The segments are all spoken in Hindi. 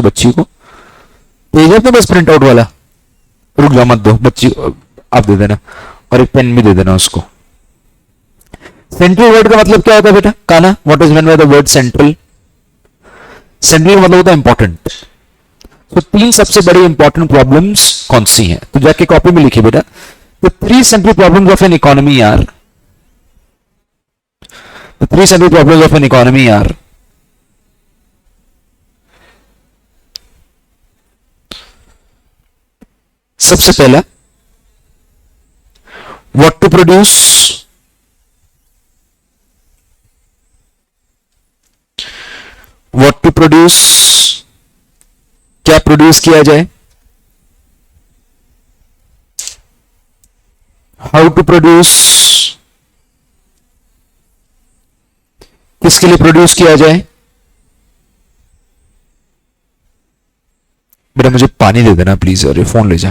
उसको, बच्ची को भेजा तो बस प्रिंट आउट वाला, रुक जाओ मत दो बच्ची, आप दे देना, और एक पेन भी दे देना उसको। सेंट्रल वर्ड का मतलब क्या होता है बेटा काना? What is main by the word central? Central का मतलब होता है इंपॉर्टेंट। तो तीन सबसे बड़ी इंपॉर्टेंट प्रॉब्लम्स कौन सी हैं, तो जाके कॉपी में लिखिए बेटा। The three central problems of an economy are, the three central problems of an economy are, सबसे पहला what to produce, what to produce, क्या प्रोड्यूस किया जाए, हाउ टू प्रोड्यूस, किसके लिए प्रोड्यूस किया जाए। बेटा मुझे पानी दे देना प्लीज, और ये फोन ले जा।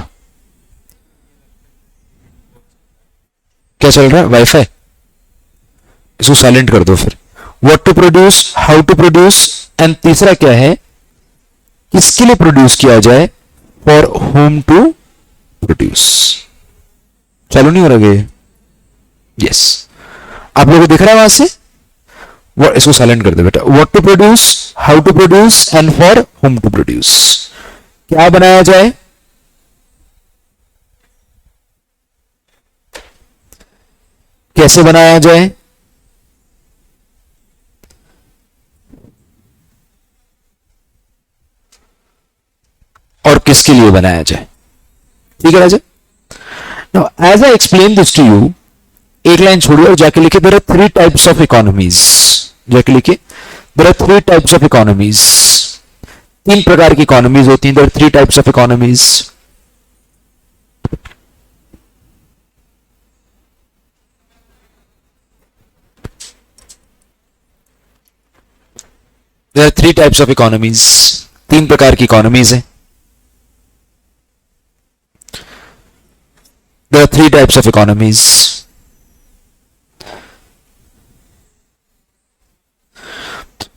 क्या चल रहा है? वाईफाई, इसको साइलेंट कर दो फिर। What to produce, how to produce, and तीसरा क्या है, किसके लिए प्रोड्यूस किया जाए, फॉर होम टू प्रोड्यूस। चालू नहीं हो रहा ये? यस, आप लोगों को दिख रहा है वहां से? इसको साइलेंट कर दो बेटा। What to produce, how to produce, and for whom to produce. क्या बनाया जाए, कैसे बनाया जाए, और किसके लिए बनाया जाए। ठीक है राजा? Now as I explain this to you, एक लाइन छोड़िए और जाके लिखे there are three types of economies. जाके लिखे there are three types of economies. तीन प्रकार की इकोनॉमीज होती हैं, there are three types of economies. There are three types of economies, तीन प्रकार की इकोनॉमीज हैं। There are three types of economies.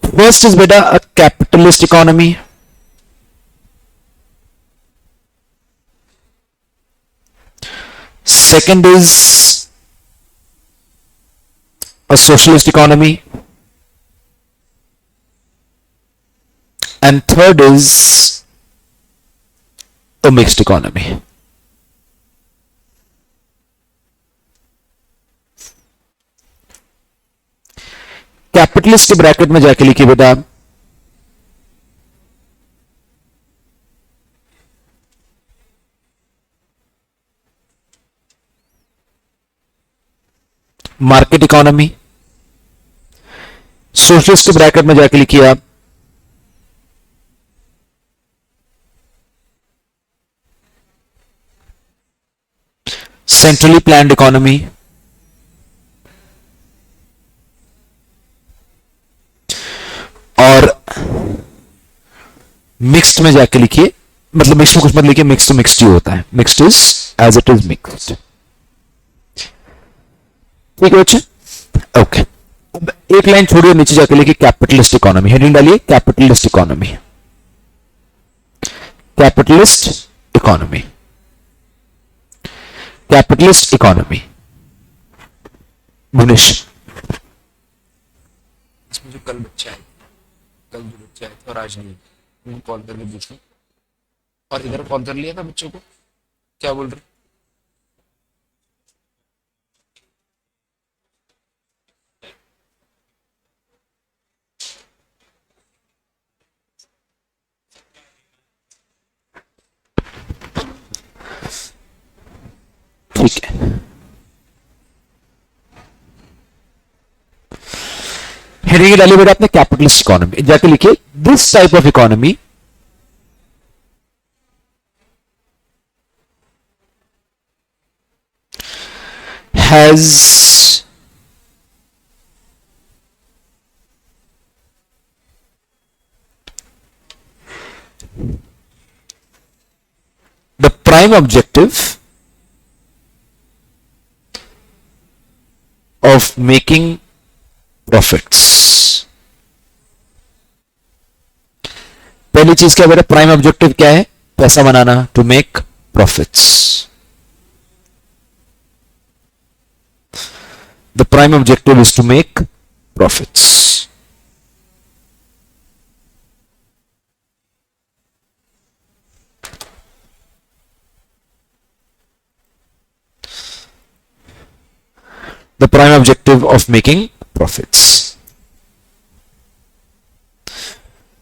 First is beta a capitalist economy. Second is a socialist economy. And third is a mixed economy. Capitalist के ब्रैकेट में जाके लिखिए बेटा मार्केट इकोनॉमी। सोशलिस्ट के ब्रैकेट में जाके लिखिए आप सेंट्रली प्लान्ड इकोनॉमी। और मिक्स्ड में जाके लिखिए, मतलब मिक्स में कुछ मत लिखिए, मिक्स तो मिक्स्ड ही होता है, mixed is as it is mixed. ठीक है बच्चे? ओके, अब एक लाइन छोड़िए, नीचे जाके लिखिए कैपिटलिस्ट इकोनॉमी। हेडिंग डालिए capitalist economy, capitalist economy, capitalist economy. Bhuvnesh, इसमें जो कल बच्चा है, कल जो बच्चा है और आज नहीं, उनको कॉल करके पूछो। और इधर कॉल कर लिया था बच्चों को, क्या बोल रहे? ठीक है, हेडिंग डाली बेटा आपने कैपिटलिस्ट इकोनॉमी, जाके लिखिए this type of economy has the prime objective of making profits. पहली चीज क्या बेटा, प्राइम ऑब्जेक्टिव क्या है, पैसा बनाना, to make profits. The prime objective is to make profits. The prime objective of making profits.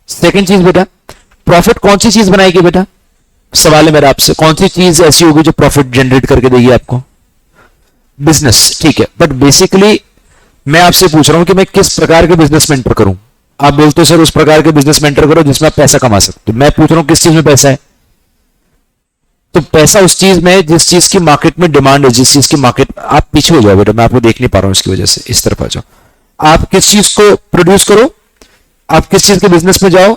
Second चीज बेटा, प्रॉफिट कौन सी चीज बनाएगी बेटा, सवाल है मेरा आपसे, कौन सी चीज ऐसी होगी जो प्रॉफिट जनरेट करके देगी आपको, बिजनेस, ठीक है। बट बेसिकली मैं आपसे पूछ रहा हूं कि मैं किस प्रकार के बिजनेस में एंटर करूं। आप बोलते हो सर उस प्रकार के बिजनेस में एंटर करो जिसमें आप पैसा कमा सकते हो। मैं पूछ रहा हूं किस चीज में पैसा है, तो पैसा उस चीज में जिस चीज की मार्केट में डिमांड है, जिस चीज की मार्केट, आप पीछे हो जाओ बेटा, मैं आपको देख नहीं पा रहा हूं इसकी वजह से, इस तरफ आ जाओ। आप किस चीज को प्रोड्यूस करो, आप किस चीज के बिजनेस में जाओ,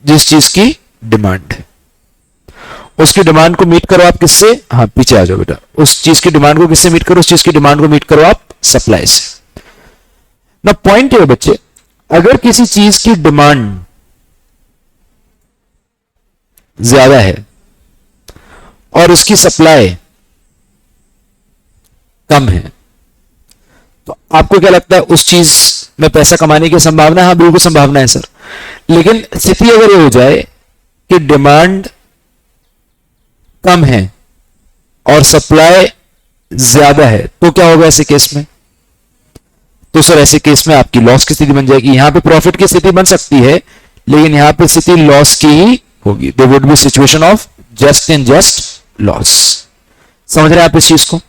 जिस चीज की डिमांड है, उसकी डिमांड को मीट करो आप किससे, हाँ पीछे आ जाओ बेटा, उस चीज की डिमांड को किससे मीट करो, उस चीज की डिमांड को मीट करो आप सप्लाई से। ना पॉइंट है बच्चे, अगर किसी चीज की डिमांड ज्यादा है और उसकी सप्लाई कम है, तो आपको क्या लगता है उस चीज में पैसा कमाने की संभावना है? हाँ बिल्कुल संभावना है सर। लेकिन स्थिति अगर ये हो जाए कि डिमांड कम है और सप्लाई ज्यादा है, तो क्या होगा ऐसे केस में? तो सर ऐसे केस में आपकी लॉस की स्थिति बन जाएगी। यहां पे प्रॉफिट की स्थिति बन सकती है, लेकिन यहां पे स्थिति लॉस की ही होगी। There would be situation of just and just loss. समझ रहे हैं आप इस चीज को?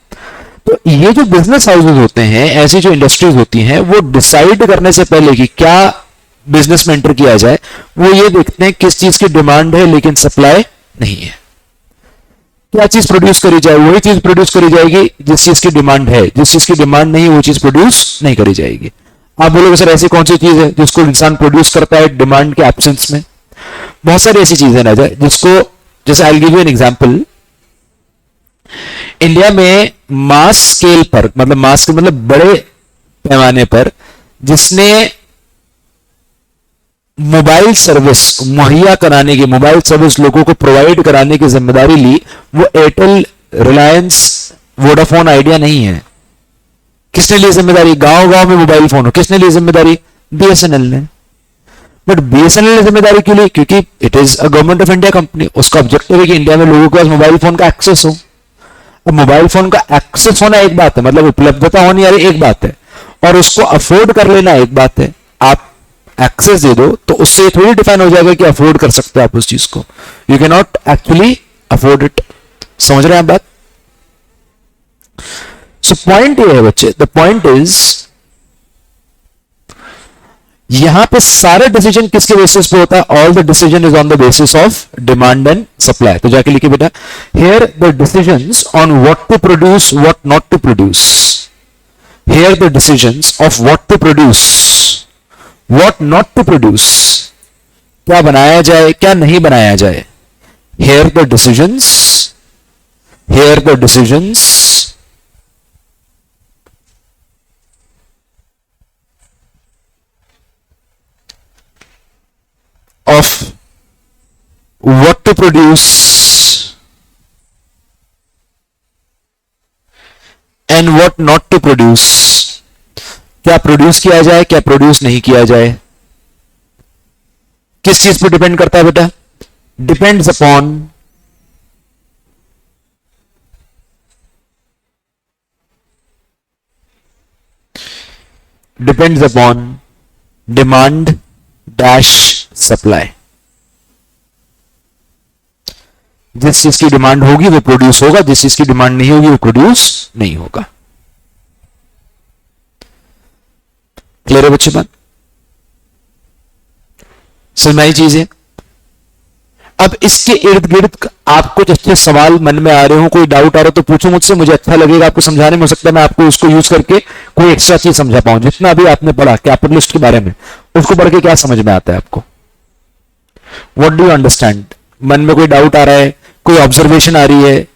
तो ये जो बिजनेस हाउसेज होते हैं, ऐसी जो इंडस्ट्रीज होती हैं, वो डिसाइड करने से पहले कि क्या बिजनेस में एंटर किया जाए, वो ये देखते हैं किस चीज की डिमांड है लेकिन सप्लाई नहीं है। क्या चीज प्रोड्यूस करी जाए, वही चीज प्रोड्यूस करी जाएगी जिस चीज की डिमांड है। जिस चीज की डिमांड नहीं है वो चीज प्रोड्यूस नहीं करी जाएगी। आप बोलोगे सर ऐसी कौन सी चीज है जिसको इंसान प्रोड्यूस करता है डिमांड के एब्सेंस में? बहुत सारी ऐसी चीजें ना जाए जिसको, जैसे I will give you an example. India में मास स्केल पर, मतलब मास के मतलब बड़े पैमाने पर, जिसने मोबाइल सर्विस मुहैया कराने की, मोबाइल सर्विस लोगों को प्रोवाइड कराने की जिम्मेदारी ली, वो एयरटेल, रिलायंस, वोडाफोन, आइडिया नहीं है। किसने ली जिम्मेदारी? गांव गांव में मोबाइल फोन हो, किसने ली जिम्मेदारी? बीएसएनएल ने। बट बीएसएनएल ने जिम्मेदारी क्यों ली? क्योंकि it is a government of India company. उसका ऑब्जेक्टिव है कि इंडिया में लोगों के पास मोबाइल फोन का एक्सेस हो। अब मोबाइल फोन का एक्सेस होना एक बात है, मतलब उपलब्धता होनी यार एक बात है, और उसको अफोर्ड कर लेना एक बात है। आप एक्सेस दे दो तो उससे थोड़ी डिफाइन हो जाएगा कि अफोर्ड कर सकते हो आप उस चीज को। You can not actually afford it. समझ रहे हैं आप बात? सो पॉइंट ये है बच्चे, द पॉइंट इज यहां पे सारे डिसीजन किसके बेसिस पे होता है? All the decision is on the basis of demand and supply. तो जाके लिखिए बेटा, here the decisions on what to produce, what not to produce. Here the decisions of what to produce, what not to produce. क्या बनाया जाए, क्या नहीं बनाया जाए। Here the decisions, here the decisions of what to produce and what not to produce। क्या प्रोड्यूस किया जाए, क्या प्रोड्यूस नहीं किया जाए। किस चीज पर डिपेंड करता है बेटा? Depends upon demand dash supply. जिस चीज की डिमांड होगी वो प्रोड्यूस होगा, जिस चीज की डिमांड नहीं होगी वो प्रोड्यूस नहीं होगा। क्लियर है बच्चे बात? समझ चीज है। अब इसके इर्द गिर्द आप कुछ अच्छे सवाल मन में आ रहे हो, कोई डाउट आ रहा हो तो पूछो मुझसे, मुझे अच्छा लगेगा आपको समझाने में। हो सकता है मैं आपको उसको यूज करके कोई एक्स्ट्रा चीज समझा पाऊं। जितना अभी आपने पढ़ा कैपिटलिस्ट के बारे में, उसको पढ़ के क्या समझ में आता है आपको? What do you understand? मन में कोई डाउट आ रहा है, कोई ऑब्जर्वेशन आ रही है,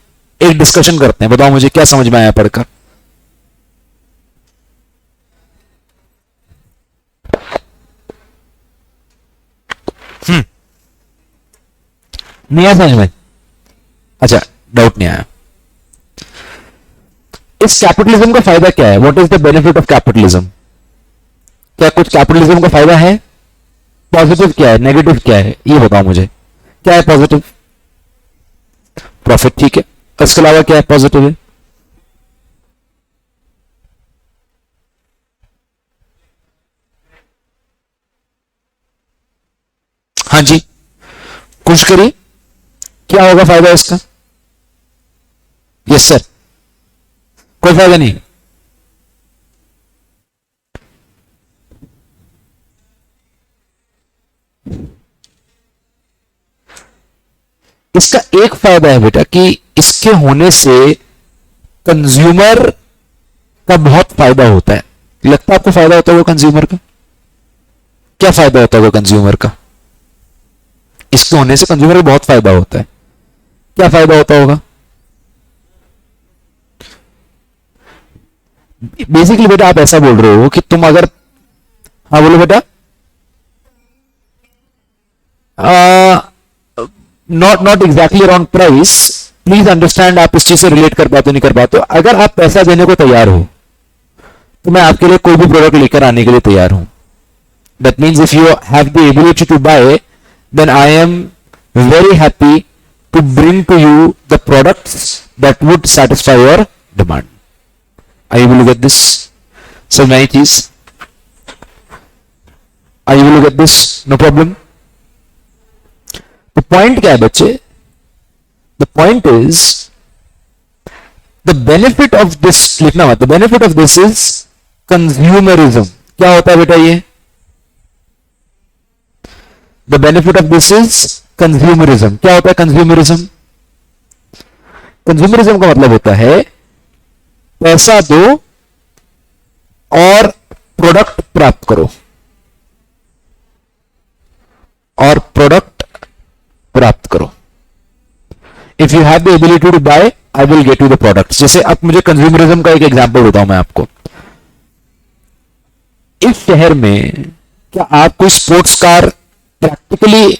एक डिस्कशन करते हैं। बताओ मुझे क्या समझ में आया पढ़कर। नहीं आया समझ में? अच्छा, डाउट नहीं आया। इस कैपिटलिज्म का फायदा क्या है? What is the benefit of capitalism? क्या कुछ कैपिटलिज्म का फायदा है? पॉजिटिव क्या है, नेगेटिव क्या है, ये बताओ मुझे। क्या है पॉजिटिव? प्रॉफिट, ठीक है। इसके अलावा क्या है पॉजिटिव है? हाँ जी, कुछ करिए, क्या होगा फायदा इसका? यस सर, कोई फायदा नहीं। इसका एक फायदा है बेटा कि इसके होने से कंज्यूमर का बहुत फायदा होता है। लगता है आपको फायदा होता है वो कंज्यूमर का? क्या फायदा होता है वो कंज्यूमर का? इसके होने से कंज्यूमर को बहुत फायदा होता है। क्या फायदा होता होगा? बेसिकली बेटा आप ऐसा बोल रहे हो कि तुम अगर, हाँ बोलो बेटा। Not exactly around price, please understand, आप इस चीज से रिलेट कर पाते नहीं कर पाते। अगर आप पैसा देने को तैयार हो तो मैं आपके लिए कोई भी प्रोडक्ट लेकर आने के लिए तैयार हूं। That means if you have the ability to buy, then I am very happy to bring to you the products that would satisfy your demand. Are you able to get this? So many things. Are you able to get this? No problem. The point क्या है बच्चे? The point is the benefit of this, लिखना मत, the benefit of this is consumerism. क्या होता है बेटा ये? The benefit of this is consumerism. क्या होता है consumerism? Consumerism का मतलब होता है पैसा दो और प्रोडक्ट प्राप्त करो, और प्रोडक्ट प्राप्त करो। If you have the ability to buy, I will get you the products. जैसे अब मुझे कंज्यूमरिज्म का एक एग्जांपल देता हूं मैं आपको। इस शहर में क्या आप कोई स्पोर्ट्स कार प्रैक्टिकली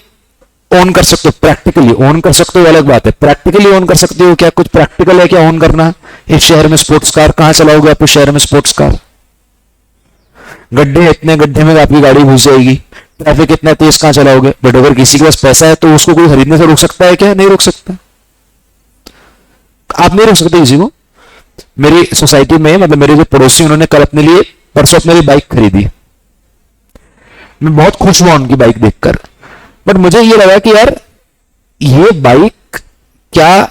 ओन कर सकते हो? प्रैक्टिकली ओन कर सकते हो अलग बात है, प्रैक्टिकली ओन कर सकते हो क्या? कुछ प्रैक्टिकल है क्या ओन करना इस शहर में स्पोर्ट्स कार? कहां चलाओगे आप इस शहर में स्पोर्ट्स कार? गड्ढे, इतने गड्ढे में आपकी गाड़ी घुस जाएगी, ट्रैफिक इतना तेज, कहां चलाओगे? बट अगर किसी के पास पैसा है तो उसको कोई खरीदने से रोक सकता है क्या? नहीं रोक सकता। आप नहीं रोक सकते किसी को। मेरी सोसाइटी में, मतलब मेरे जो पड़ोसी, उन्होंने कल अपने लिए, परसों अपने लिए बाइक खरीदी। मैं बहुत खुश हुआ उनकी बाइक देखकर, बट मुझे ये लगा कि यार ये बाइक क्या,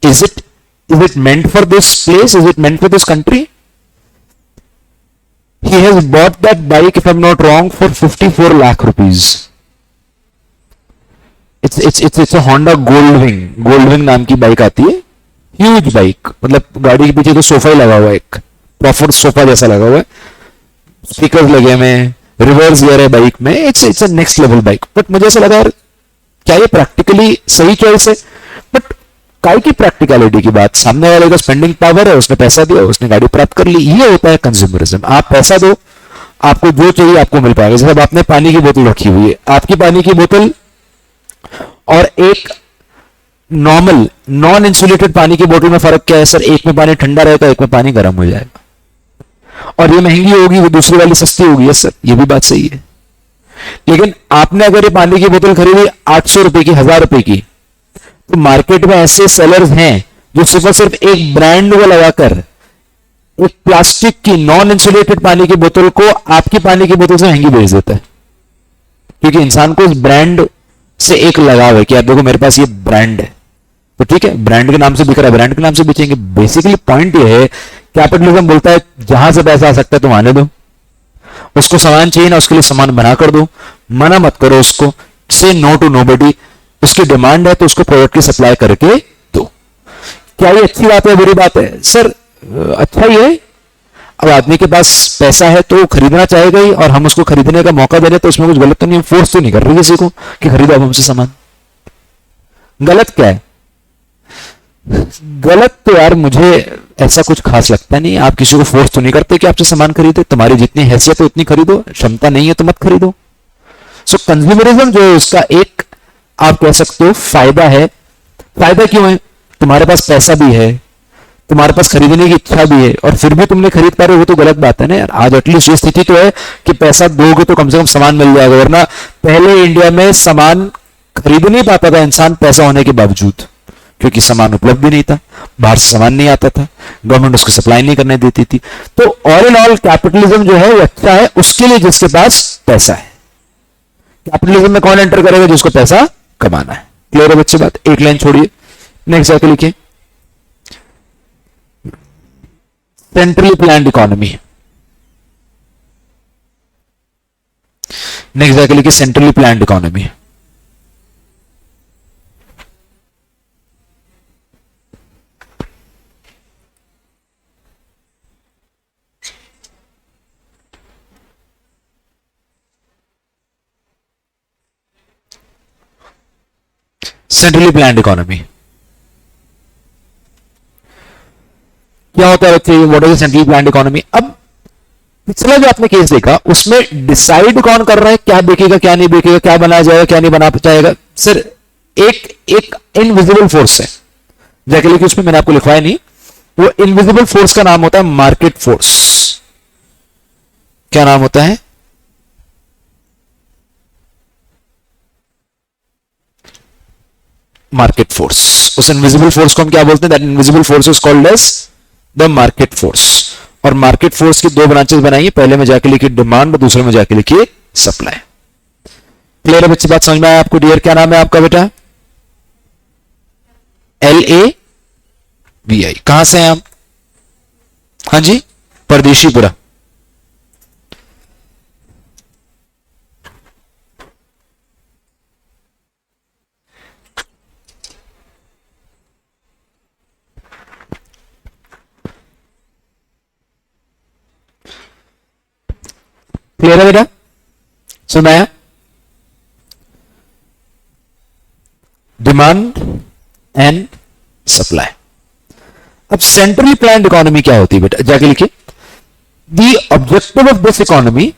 is it meant for this place, is it meant for this country? He has bought that bike, if I'm not wrong, for 54 lakh rupees. It's a Honda Goldwing. Goldwing नाम की बाइक आती है, ह्यूज बाइक, मतलब गाड़ी के पीछे तो सोफा ही लगा हुआ है, एक प्रॉपर सोफा जैसा लगा हुआ है, स्पीकर्स लगे हुए हैं, रिवर्स गियर है बाइक में। It's a next level bike. But मुझे ऐसा लगा यार क्या ये प्रैक्टिकली सही चॉइस है? बट काय की प्रैक्टिकलिटी की बात, सामने वाले का स्पेंडिंग पावर है, उसने पैसा दिया, उसने गाड़ी प्राप्त कर ली। ये होता है कंज्यूमरिज्म। आप पैसा दो, आपको जो चाहिए आपको मिल पाएगा। जैसे आपने पानी की बोतल रखी हुई है, आपकी पानी की बोतल और एक नॉर्मल नॉन इंसुलेटेड पानी की बोतल में फर्क क्या है सर? एक में पानी ठंडा रहेगा, एक में पानी गर्म हो जाएगा, और ये महंगी होगी, वो दूसरी वाली सस्ती होगी। यस सर, ये भी बात सही है। लेकिन आपने अगर ये पानी की बोतल खरीदी 800 रुपए की, 1000 रुपए की, तो मार्केट में ऐसे सेलर्स हैं जो सिर्फ और सिर्फ एक ब्रांड को लगाकर एक प्लास्टिक की नॉन इंसुलेटेड पानी की बोतल को आपकी पानी की बोतल से महंगी बेच देता है, क्योंकि इंसान को इस ब्रांड से एक लगाव है कि आप देखो मेरे पास ये ब्रांड है, तो ठीक है ब्रांड के नाम से बिक रहा है, ब्रांड के नाम से बेचेंगे। बेसिकली पॉइंट ये है, कैपिटलिज्म बोलता है जहां से पैसा आ सकता है तुम आने दो, उसको सामान चाहिए ना, उसके लिए सामान बना कर दो, मना मत करो उसको, से नो टू नोबडी। उसकी डिमांड है तो उसको प्रोडक्ट की सप्लाई करके दो। क्या ये अच्छी बात है, बुरी बात है? सर अच्छा ही है। अब आदमी के पास पैसा है तो खरीदना चाहेगा ही, और हम उसको खरीदने का मौका दे रहे तो इसमें कुछ गलत तो नहीं है, फोर्स तो नहीं कर रहे किसी को कि खरीदो आप हमसे सामान। गलत क्या है? गलत तो यार मुझे ऐसा कुछ खास लगता नहीं। आप किसी को फोर्स तो नहीं करते कि आपसे सामान खरीदे, तुम्हारी जितनी हैसियत है उतनी खरीदो, क्षमता नहीं है तो मत खरीदो। सो कंज्यूमरिज्म जो है उसका एक आप कह सकते हो फायदा है। फायदा क्यों है? तुम्हारे पास पैसा भी है, तुम्हारे पास खरीदने की इच्छा भी है, और फिर भी तुम नहीं खरीद पा रहे हो, वो तो गलत बात है ना यार। आज एटलीस्ट ये स्थिति तो है कि पैसा दोगे तो कम से कम सामान मिल जाएगा, वरना पहले इंडिया में सामान खरीद नहीं पाता था इंसान पैसा होने के बावजूद, क्योंकि सामान उपलब्ध भी नहीं था, बाहर से सामान नहीं आता था, गवर्नमेंट उसको सप्लाई नहीं करने देती थी। तो ऑल इन ऑल कैपिटलिज्म जो है वो अच्छा है उसके लिए जिसके पास पैसा है। कैपिटलिज्म में कौन एंटर करेगा? जिसको पैसा कमाना है। क्लियर है बच्चे बात? एक लाइन छोड़िए, नेक्स्ट जाके लिखिए सेंट्रली प्लान्ड इकोनॉमी। नेक्स्ट जाके लिखिए centrally planned economy. Centrally planned economy क्या होता है बच्चे? What is centrally planned economy? अब पिछला जो आपने केस देखा उसमें डिसाइड कौन कर रहा है क्या बिकेगा क्या नहीं बिकेगा, क्या बनाया जाएगा क्या नहीं बना जाएगा? सर एक इनविजिबल फोर्स है, जैसे कि उसमें मैंने आपको लिखवाया नहीं, वो इनविजिबल फोर्स का नाम होता है मार्केट फोर्स। क्या नाम होता है? Market force. उस इनविजिबल फोर्स को हम क्या बोलते हैं? That invisible force is called as the market force. और मार्केट फोर्स की दो ब्रांचेस बनाइए, पहले में जाके लिखिए डिमांड और दूसरे में जाके लिखिए सप्लाई। क्लियर है बच्चे? बात समझ में आया आपको? डियर क्या नाम है आपका बेटा? LAVI। कहां से हैं आप? हाँ जी, परदेशीपुरा। क्लियर है बेटा? सुनाया? Demand and supply. अब सेंट्रली प्लान्ड इकोनॉमी क्या होती है बेटा? जाके लिखिए the objective of this economy,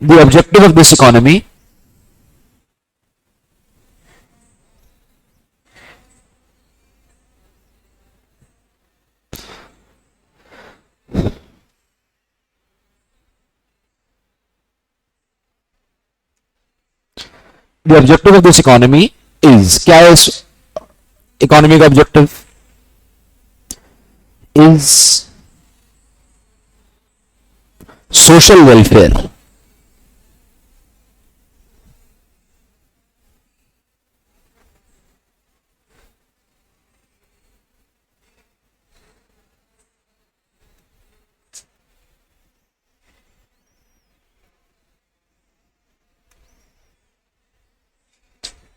the objective of this economy the objective of this economy is, क्या है इस इकोनॉमी का objective? Is social welfare.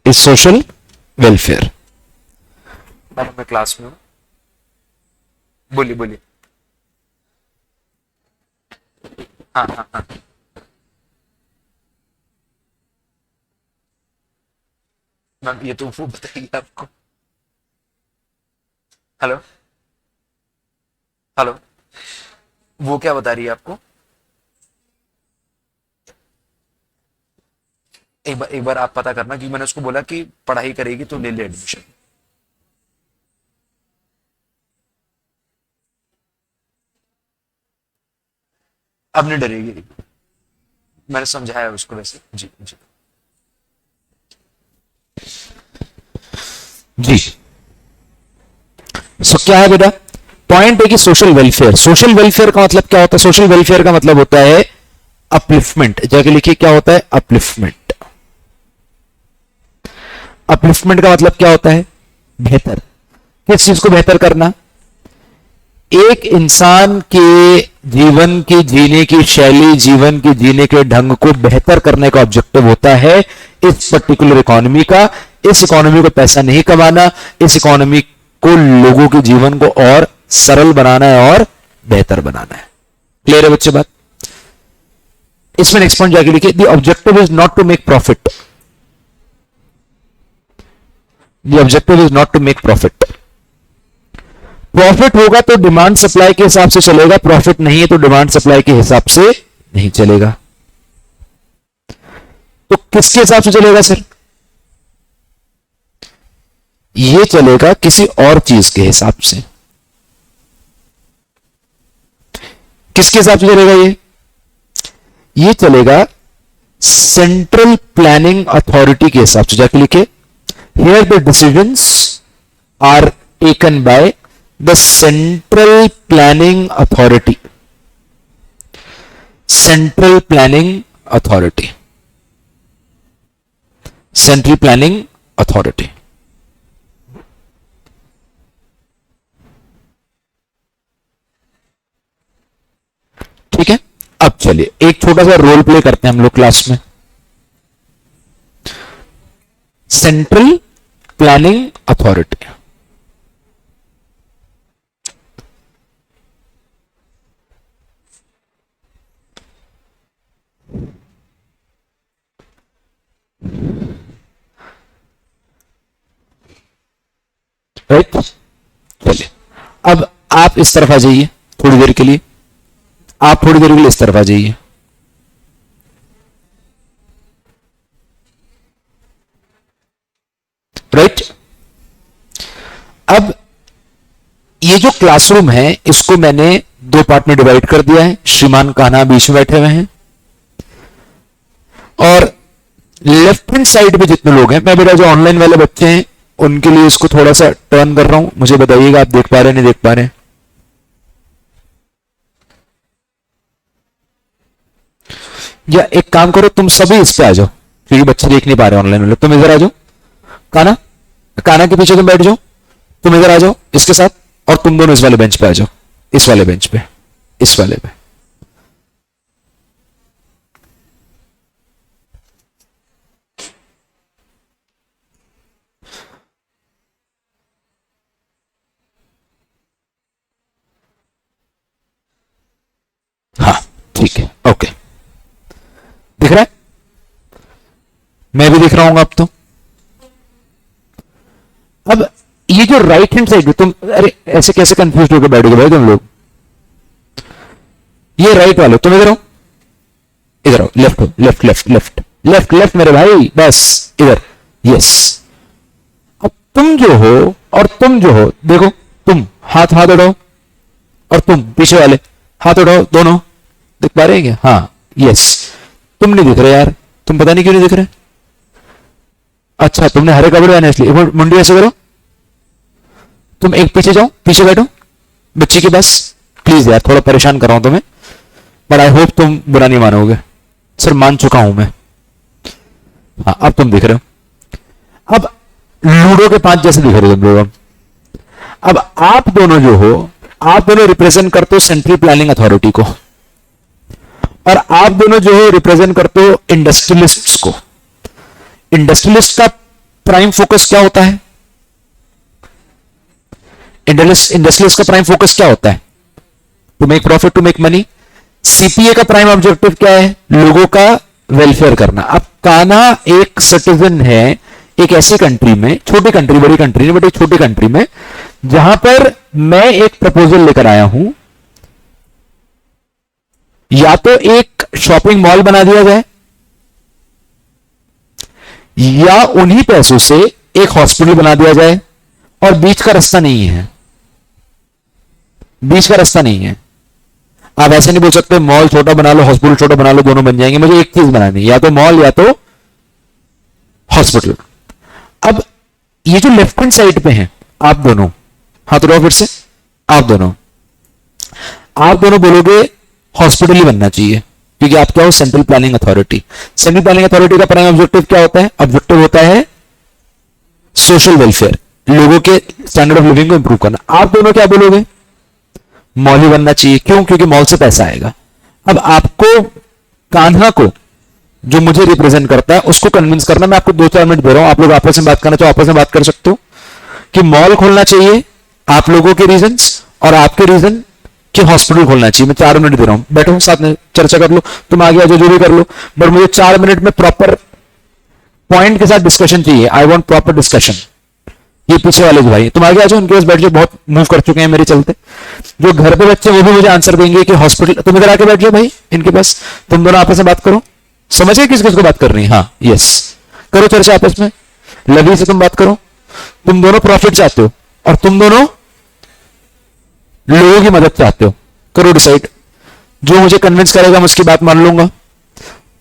Is social welfare. मैं क्लास में हूं, बोलिए बोलिए। हाँ हाँ हाँ, मैम ये तो वो बताइए आपको। हेलो हेलो, वो क्या बता रही है आपको? एक बार आप पता करना, क्योंकि मैंने उसको बोला कि पढ़ाई करेगी तो ले ले एडमिशन। अब नहीं डरेगी, मैंने समझाया उसको वैसे। जी जी जी। सो क्या है बेटा? पॉइंट है कि सोशल वेलफेयर। सोशल वेलफेयर का मतलब क्या होता है? सोशल वेलफेयर का मतलब होता है अपलिफ्टमेंट। जाके लिखिए क्या होता है? अपलिफ्टमेंट। अपलिफ्टमेंट का मतलब क्या होता है? बेहतर। किस चीज को बेहतर करना? एक इंसान के जीवन की जीने की शैली, जीवन की जीने के ढंग को बेहतर करने का ऑब्जेक्टिव होता है इस पर्टिकुलर इकोनॉमी का। इस इकोनॉमी को पैसा नहीं कमाना, इस इकोनॉमी को लोगों के जीवन को और सरल बनाना है और बेहतर बनाना है। क्लियर है बच्चे बात? इसमें नेक्स्ट पॉइंट जाके लिखिए the objective is not to make profit. The objective is not to make profit. Profit होगा तो डिमांड सप्लाई के हिसाब से चलेगा, प्रॉफिट नहीं है तो डिमांड सप्लाई के हिसाब से नहीं चलेगा। किसके हिसाब से चलेगा सर? ये चलेगा किसी और चीज के हिसाब से। किसके हिसाब से चलेगा ये चलेगा सेंट्रल प्लानिंग अथॉरिटी के हिसाब से। जाके लिखे, here the decisions are taken by the central planning authority. Central planning authority, central planning authority. ठीक है, अब चलिए एक छोटा सा रोल प्ले करते हैं हम लोग क्लास में। Central planning authority, right. चलिए अब आप इस तरफ आ जाइए थोड़ी देर के लिए, आप थोड़ी देर के लिए इस तरफ आ जाइए। राइट, अब ये जो क्लासरूम है इसको मैंने दो पार्ट में डिवाइड कर दिया है। श्रीमान कान्हा बीच में बैठे हुए हैं और लेफ्ट हैंड साइड पे जितने लोग हैं, मैं मेरा जो ऑनलाइन वाले बच्चे हैं उनके लिए इसको थोड़ा सा टर्न कर रहा हूं। मुझे बताइएगा आप देख पा रहे हैं नहीं देख पा रहे हैं। या एक काम करो, तुम सभी इस पे आ जाओ क्योंकि बच्चे देख नहीं पा रहे ऑनलाइन वाले। तुम इधर आ जाओ, कान्हा कान्हा के पीछे तुम बैठ जाओ, तुम इधर आ जाओ इसके साथ, और तुम दोनों इस वाले बेंच पे आ जाओ, इस वाले बेंच पे, इस वाले पे। हाँ ठीक है, ओके, दिख रहा है? मैं भी दिख रहा हूं अब तो। अब ये जो राइट हैंड साइड, तुम अरे ऐसे कैसे कंफ्यूज होकर बैठोगे भाई तुम लोग? ये राइट वाले तुम इधर हो, इधर हो, लेफ्ट हो, left left left left left मेरे भाई, बस इधर, यस। अब तुम जो हो और तुम जो हो, देखो तुम हाथ हाथ उठाओ, और तुम पीछे वाले हाथ उठाओ, दोनों दिख पा रहे हैं क्या? हाँ यस। तुम नहीं दिख रहे यार, तुम पता नहीं क्यों नहीं दिख रहे। अच्छा तुमने हरे कपड़े पहने इसलिए। मुंडी ऐसे करो, तुम एक पीछे जाओ, पीछे बैठो बच्ची के पास, प्लीज यार थोड़ा परेशान कर रहा हूं तुम्हें, बट आई होप तुम बुरा नहीं मानोगे। सर मान चुका हूं मैं। हाँ अब तुम दिख रहे हो, अब लूडो के 5 जैसे दिख रहे हो तुम लोग। अब आप दोनों जो हो, आप दोनों रिप्रेजेंट करते हो सेंट्रल प्लानिंग अथॉरिटी को, और आप दोनों जो हो रिप्रेजेंट करते हो इंडस्ट्रियलिस्ट्स को। इंडस्ट्रियलिस्ट का प्राइम फोकस क्या होता है? इंडस्ट्रियलिस्ट का प्राइम फोकस क्या होता है? To make profit, to make money. CPA का प्राइम ऑब्जेक्टिव क्या है? लोगों का वेलफेयर करना। अब कान्हा एक सिटीजन है एक ऐसी कंट्री में, छोटी कंट्री, बड़ी कंट्री नहीं बट एक छोटी कंट्री में, जहां पर मैं एक प्रपोजल लेकर आया हूं, या तो एक शॉपिंग मॉल बना दिया जाए, या उन्हीं पैसों से एक हॉस्पिटल बना दिया जाए, और बीच का रास्ता नहीं है, बीच का रास्ता नहीं है। आप ऐसे नहीं बोल सकते मॉल छोटा बना लो हॉस्पिटल छोटा बना लो, दोनों बन जाएंगे। मुझे एक चीज बनानी, या तो मॉल या तो हॉस्पिटल। अब ये जो लेफ्ट हैंड साइड पे हैं आप दोनों, हाथ उठाओ फिर से, आप दोनों बोलोगे हॉस्पिटल ही बनना चाहिए, क्योंकि आप क्या हो? Central planning authority. Central planning authority का प्राइम ऑब्जेक्टिव क्या होता है? ऑब्जेक्टिव होता है सोशल वेलफेयर, लोगों के स्टैंडर्ड ऑफ लिविंग को इंप्रूव करना। आप दोनों क्या बोलोगे? मॉल ही बनना चाहिए। क्यों? क्योंकि मॉल से पैसा आएगा। अब आपको, कान्हा को जो मुझे रिप्रेजेंट करता है, उसको कन्विंस करना। मैं आपको 2-4 मिनट दे रहा हूं, आप लोग आपस में बात करना चाहो आपस में बात कर सकते हो कि मॉल खोलना चाहिए, आप लोगों के रीजंस, और आपके रीजन कि हॉस्पिटल खोलना चाहिए। मैं 4 मिनट दे रहा हूं, बैठो साथ में चर्चा कर लो, तुम आगे आ जाओ जो भी कर लो, बट मुझे 4 मिनट में प्रॉपर पॉइंट के साथ डिस्कशन चाहिए। I want proper discussion. ये पीछे वाले जो भाई, तुम आगे आ जाओ, उनके पास बैठ जाओ, बहुत मूव कर चुके हैं मेरे चलते। जो घर पे बच्चे वो भी मुझे आंसर देंगे कि हॉस्पिटल, तुम इधर आके बैठ जाओ भाई इनके पास, तुम दोनों आपस में बात करो, समझ गए किस किस को बात कर रही है? हाँ यस, करो चर्चा आपस में। लवी से तुम बात करो, तुम दोनों प्रॉफिट चाहते हो और तुम दोनों लोगों की मदद चाहते हो, करो डिसाइड। जो मुझे कन्विंस करेगा मैं उसकी बात मान लूंगा।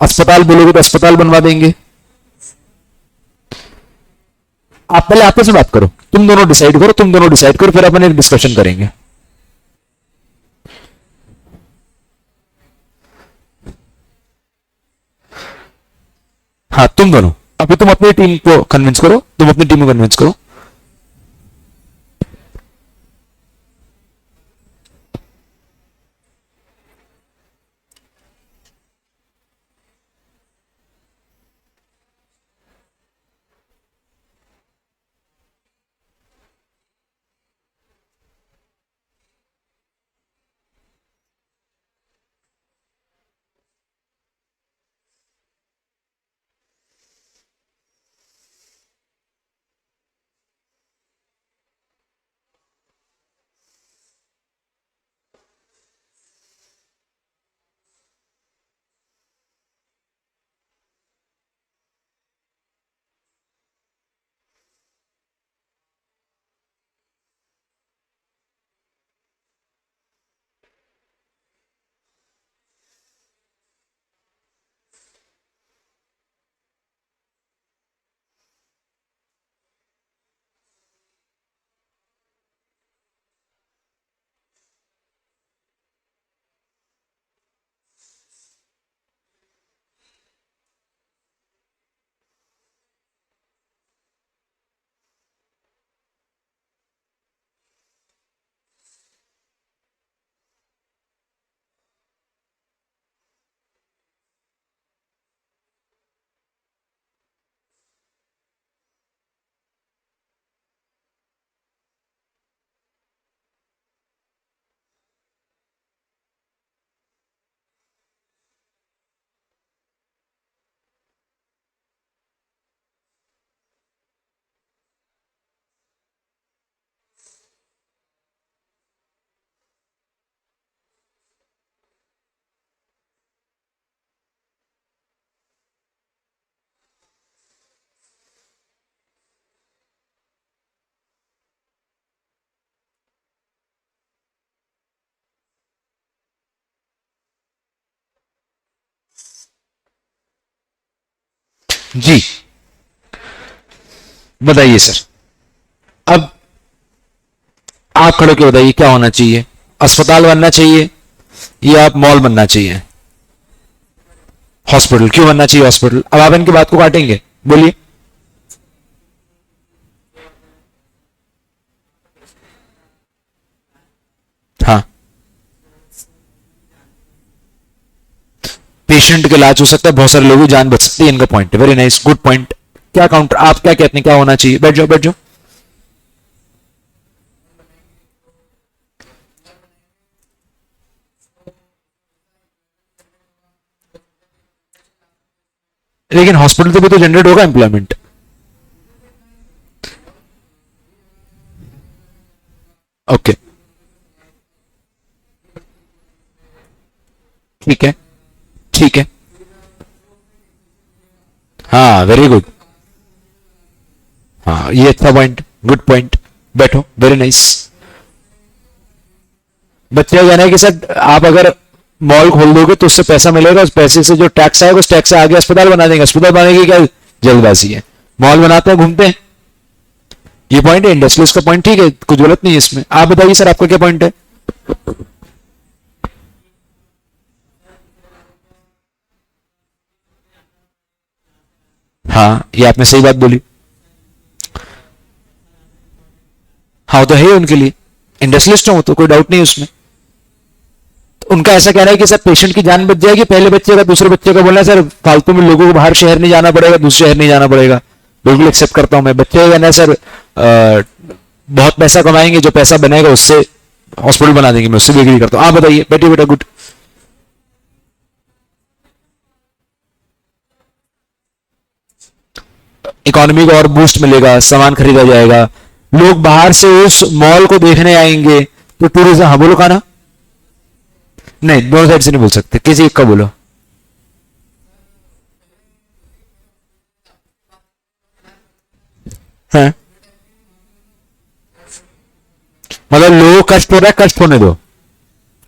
अस्पताल बोलोगे तो अस्पताल बनवा देंगे। आप पहले आपस में बात करो, तुम दोनों डिसाइड करो, तुम दोनों डिसाइड करो, फिर अपन एक डिस्कशन करेंगे। हाँ तुम दोनों, अभी तुम अपनी टीम को कन्विंस करो, तुम अपनी टीम को कन्विंस करो। जी बताइए सर, अब आप खड़े होकर बताइए क्या होना चाहिए? अस्पताल बनना चाहिए या आप मॉल बनना चाहिए? हॉस्पिटल क्यों बनना चाहिए? हॉस्पिटल। अब आप इनकी बात को काटेंगे, बोलिए। हाँ, पेशेंट का इलाज हो सकता है, बहुत सारे लोगों की जान बच सकती है, इनका पॉइंट है। Very nice, good point. क्या काउंटर, आप क्या कहते हैं क्या होना चाहिए? बैठ जाओ बैठ जाओ। लेकिन हॉस्पिटल से भी तो जनरेट होगा एम्प्लॉयमेंट। ओके ठीक है, ठीक है। हाँ वेरी गुड, हाँ ये अच्छा पॉइंट, गुड पॉइंट। बैठो, वेरी नाइस। बच्चे का कहना है कि सर आप अगर मॉल खोल दोगे तो उससे पैसा मिलेगा, उस पैसे से जो टैक्स आएगा उस टैक्स से आगे अस्पताल बना देंगे। अस्पताल बनाने की क्या जल्दबाजी है? मॉल बनाते हैं घूमते हैं। ये पॉइंट है, इंडस्ट्रियलिस्ट का पॉइंट ठीक है, कुछ गलत नहीं है इसमें। आप बताइए सर आपका क्या पॉइंट है? हाँ ये आपने सही बात बोली। हाँ तो है उनके लिए, इंडस्ट्रियलिस्ट हो तो कोई डाउट नहीं उसमें। तो उनका ऐसा कहना है कि सर पेशेंट की जान बच जाएगी, पहले बच्चे का दूसरे बच्चे का। बोलना है सर फालतू में लोगों को बाहर शहर नहीं जाना पड़ेगा, दूसरे शहर नहीं जाना पड़ेगा। बिल्कुल एक्सेप्ट करता हूं मैं। बच्चे का कहना है सर बहुत पैसा कमाएंगे, जो पैसा बनेगा उससे हॉस्पिटल बना देंगे, मैं उससे भी एग्री करता हूं। आप बताइए, बैठिए बेटा, गुड। इकोनॉमी को और बूस्ट मिलेगा, सामान खरीदा जाएगा, लोग बाहर से उस मॉल को देखने आएंगे तो टूरिज्म। हाँ बोलो खाना। नहीं दोनों साइड से नहीं बोल सकते, किसी एक का बोलो। है, मतलब लोग कष्ट हो रहा है, कष्ट होने दो।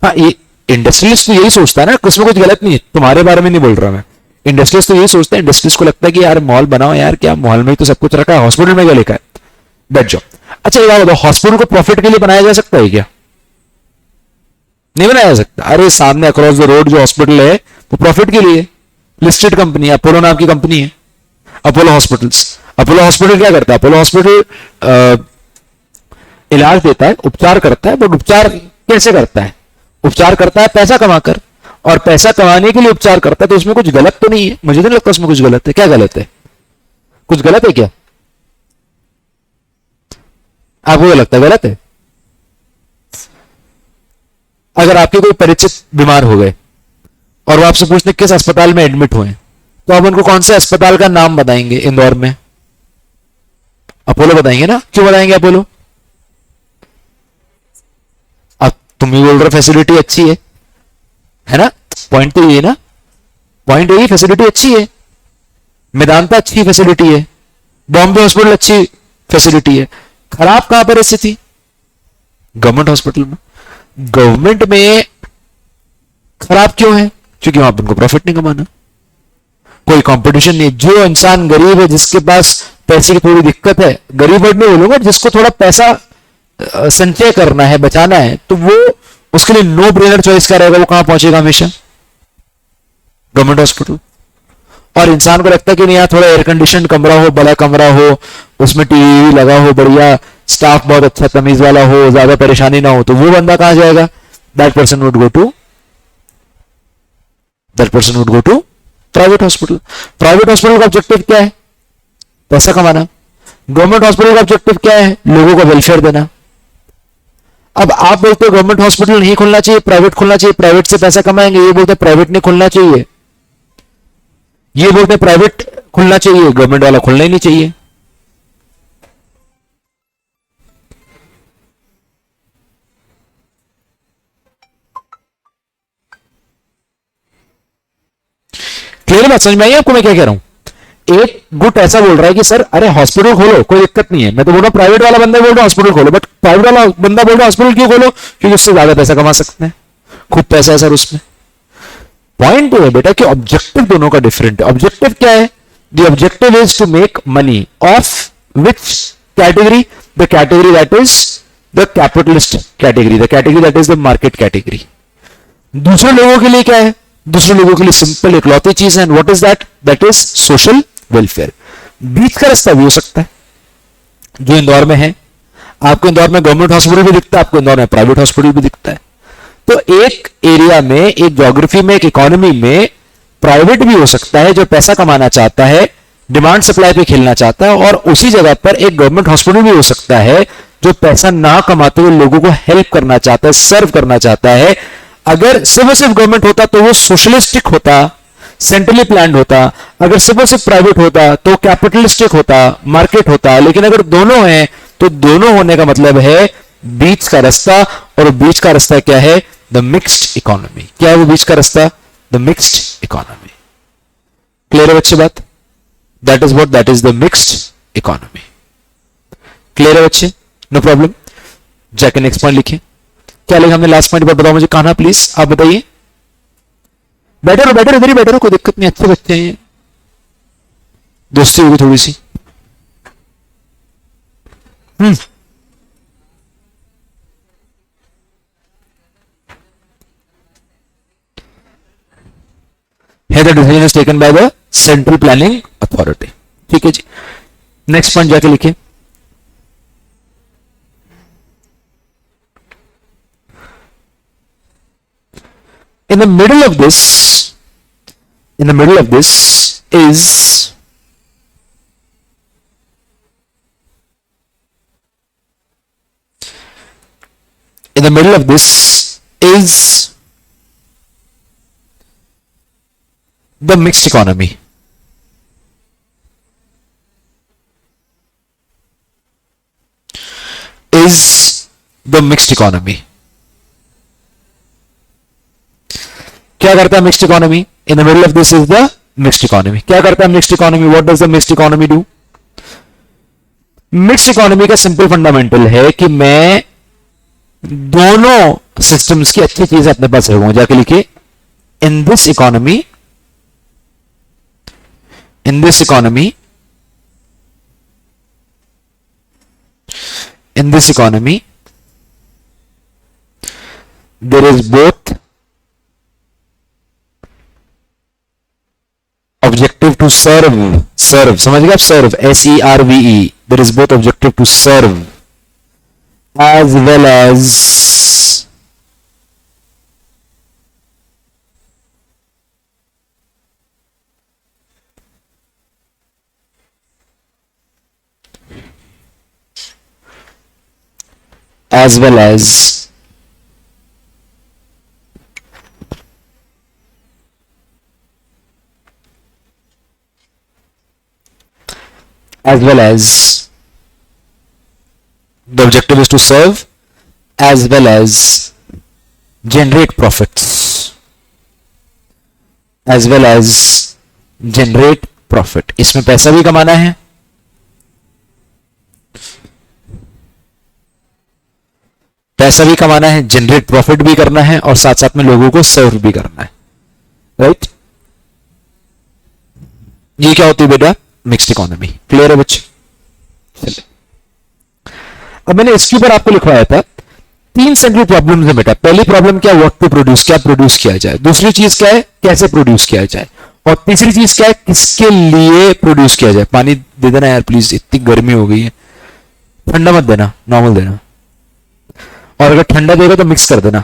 हाँ, ये इंडस्ट्रियलिस्ट तो यही सोचता है ना, उसमें कुछ गलत नहीं है, तुम्हारे बारे में नहीं बोल रहा मैं। इंडस्ट्रियलिस्ट तो यही सोचता है, इंडस्ट्रियलिस्ट को लगता है कि यार मॉल बनाओ यार, क्या मॉल में ही तो सब कुछ रखा है, हॉस्पिटल में क्या लिखा है, बैठ जाओ। अच्छा ये बताओ, हॉस्पिटल को प्रॉफिट के लिए बनाया जा सकता है क्या? नहीं बनाया जा सकता। अरे सामने अक्रॉस द रोड जो हॉस्पिटल है वो प्रॉफिट के लिए, लिस्टेड कंपनी है, अपोलो नाम की कंपनी है, अपोलो हॉस्पिटल्स। अपोलो हॉस्पिटल क्या करता है? अपोलो हॉस्पिटल इलाज देता है, उपचार करता है, बट उपचार कैसे करता है? उपचार करता है पैसा कमाकर, और पैसा कमाने के लिए उपचार करता है, तो उसमें कुछ गलत तो नहीं है, मुझे नहीं लगता उसमें कुछ गलत है। क्या गलत है? कुछ गलत है क्या? आपको क्या लगता है गलत है? अगर आपके कोई परिचित बीमार हो गए और वो आपसे पूछते किस अस्पताल में एडमिट हुए, तो आप उनको कौन से अस्पताल का नाम बताएंगे? इंदौर में अपोलो बताएंगे ना। क्यों बताएंगे अपोलो? अब तुम ही बोल रहे फैसिलिटी अच्छी है ना? पॉइंट तो ये ना, पॉइंट यही, फैसिलिटी अच्छी है, मेदांता अच्छी फैसिलिटी है, बॉम्बे हॉस्पिटल अच्छी फैसिलिटी है। खराब कहां पर स्थिति? गवर्नमेंट हॉस्पिटल में। गवर्नमेंट में खराब क्यों है? क्योंकि वहां पर उनको प्रॉफिट नहीं कमाना, कोई कंपटीशन नहीं। जो इंसान गरीब है, जिसके पास पैसे की थोड़ी दिक्कत है, गरीब वर्ग नहीं बोलूंगा, जिसको थोड़ा पैसा संचय करना है, बचाना है, तो वो उसके लिए नो ब्रेनर चॉइस क्या रहेगा? वो कहां पहुंचेगा? हमेशा गवर्नमेंट हॉस्पिटल। और इंसान को लगता है कि नहीं यार, थोड़ा एयर कंडीशन कमरा हो, बड़ा कमरा हो, उसमें टीवी लगा हो, बढ़िया स्टाफ बहुत अच्छा तमीज वाला हो, ज्यादा परेशानी ना हो, तो वो बंदा कहां जाएगा? That person would go to private hospital. Private hospital का ऑब्जेक्टिव क्या है? पैसा कमाना। गवर्नमेंट हॉस्पिटल का ऑब्जेक्टिव क्या है? लोगों को वेलफेयर देना। अब आप बोलते हो गवर्नमेंट हॉस्पिटल नहीं खुलना चाहिए, प्राइवेट खुलना चाहिए, प्राइवेट से पैसा कमाएंगे। ये बोलते प्राइवेट नहीं खुलना चाहिए, ये बोलते प्राइवेट खुलना चाहिए, गवर्नमेंट वाला खुलना ही नहीं चाहिए। क्लियर बात समझ में आई आपको मैं क्या कह रहा हूं? एक गुट ऐसा बोल रहा है कि सर अरे हॉस्पिटल खोलो, कोई दिक्कत नहीं है। मैं तो बोल रहा हूं प्राइवेट वाला बंदा बोल रहा है हॉस्पिटल खोलो, बट प्राइवेट वाला बंदा बोल रहा है हॉस्पिटल क्यों खोलो? क्योंकि उससे ज्यादा पैसा कमा सकते हैं, खूब पैसा है सर उसमें। पॉइंट तो है बेटा कि ऑब्जेक्टिव दोनों का डिफरेंट है। ऑब्जेक्टिव क्या है? The objective is to make money of which category? The category that is the capitalist category, the category that is the market category. दूसरे लोगों के लिए क्या है? दूसरे लोगों के लिए सिंपल इकलौती चीज है, what is that? That is social welfare. बीच का रास्ता भी हो सकता है जो इंदौर में है। आपको इंदौर में गवर्नमेंट हॉस्पिटल भी दिखता है, आपको इंदौर में प्राइवेट हॉस्पिटल भी दिखता है। तो एक एरिया में, एक ज्योग्राफी में, एक इकोनॉमी में प्राइवेट भी हो सकता है जो पैसा कमाना चाहता है, डिमांड सप्लाई पे खेलना चाहता है, और उसी जगह पर एक गवर्नमेंट हॉस्पिटल भी हो सकता है जो पैसा ना कमाते हुए लोगों को हेल्प करना चाहता है, सर्व करना चाहता है। अगर सिर्फ और सिर्फ गवर्नमेंट होता तो वो सोशलिस्टिक होता, सेंट्रली प्लान्ड होता। अगर सिर्फ और सिर्फ प्राइवेट होता तो कैपिटलिस्टिक होता, मार्केट होता। लेकिन अगर दोनों हैं तो दोनों होने का मतलब है बीच का रास्ता, और बीच का रास्ता क्या है? The mixed economy. क्या है वो बीच का रास्ता? The mixed economy. क्लियर है बच्चे बात? That is what, that is the mixed economy. Clear है बच्चे? No problem. जाके नेक्स्ट पॉइंट लिखिए। क्या लिखा हमने लास्ट पॉइंट पर? बताओ मुझे। कान्हा प्लीज आप बताइए। बैठे रहो, बैठे रहो, इधर ही बैठे रहो, कोई दिक्कत नहीं, अच्छे बच्चे हैं, दोस्ती होगी थोड़ी सी। Here the decision is taken by the Central Planning Authority. ठीक है जी, नेक्स्ट पॉइंट जाके लिखिए। In the middle of this is in the middle of this is the mixed economy. Is the mixed economy. क्या करता है mixed economy? In the middle of this is the mixed economy. क्या करता है mixed economy? What does the mixed economy do? Mix economy का सिंपल फंडामेंटल है कि मैं दोनों सिस्टम्स की अच्छी चीजें अपने पास रखूंगा। जाके लिखिए, in this economy, in this economy, in this economy there is both objective to serve, serve समझ गए आप, serve, SERVE, there is both objective to serve as well as well as the objective is to serve as well as generate profits, as well as generate profit। इसमें पैसा भी कमाना है, पैसा भी कमाना है, जनरेट प्रॉफिट भी करना है और साथ साथ में लोगों को सर्व भी करना है, राइट। ये क्या होती है बेटा, मिक्स्ड इकोनॉमी। क्लियर है बच्चे? चलिए, अब मैंने इसके ऊपर आपको लिखवाया था 3 सेंट्रल प्रॉब्लम्स है बेटा। पहली प्रॉब्लम क्या, व्हाट टू प्रोड्यूस, क्या प्रोड्यूस किया जाए। दूसरी चीज क्या है, कैसे प्रोड्यूस किया जाए। और तीसरी चीज क्या है, किसके लिए प्रोड्यूस किया जाए। पानी दे देना यार प्लीज, इतनी गर्मी हो गई है। ठंडा मत देना, नॉर्मल देना, और अगर ठंडा देगा तो मिक्स कर देना।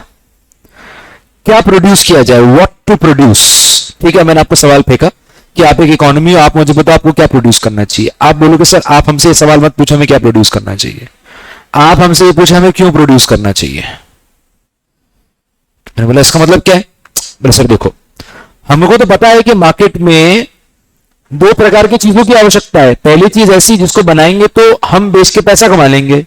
क्या प्रोड्यूस किया जाए, व्हाट टू प्रोड्यूस। ठीक है, मैंने आपको सवाल फेंका कि आप एक इकोनॉमी हो, आप मुझे बताओ आपको क्या प्रोड्यूस करना चाहिए। आप बोलोगे सर आप हमसे ये सवाल मत पूछो हमें क्या प्रोड्यूस करना चाहिए, आप हमसे ये पूछे हमें क्यों प्रोड्यूस करना चाहिए। मैंने बोला इसका मतलब क्या है। बोले सर देखो, हमको तो पता है कि मार्केट में 2 प्रकार की चीजों की आवश्यकता है। पहली चीज ऐसी जिसको बनाएंगे तो हम बेच के पैसा कमा लेंगे,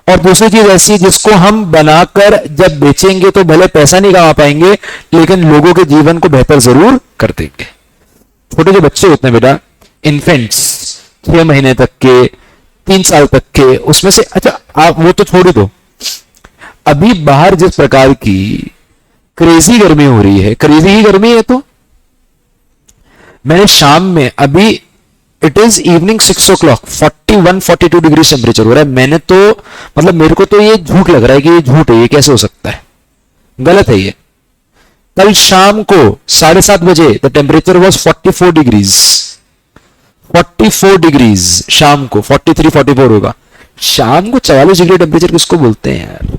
और दूसरी चीज ऐसी जिसको हम बनाकर जब बेचेंगे तो भले पैसा नहीं कमा पाएंगे लेकिन लोगों के जीवन को बेहतर जरूर कर देंगे। छोटे जो बच्चे होते हैं बेटा, इन्फेंट्स 6 महीने तक के, 3 साल तक के, उसमें से अच्छा आप वो तो छोड़ दो, अभी बाहर जिस प्रकार की क्रेजी गर्मी हो रही है, क्रेजी ही गर्मी है। तो मैंने शाम में अभी it is evening 6 o'clock 41-42 degree temperature हो रहा है। मैंने तो मतलब मेरे को तो ये झूठ लग रहा है कि ये झूठ है, ये कैसे हो सकता है, गलत है ये। कल शाम को 7:30 बजे the temperature was 44 degrees, 44 degrees शाम को, 43-44 होगा शाम को। 44 डिग्री टेम्परेचर किसको बोलते हैं यार।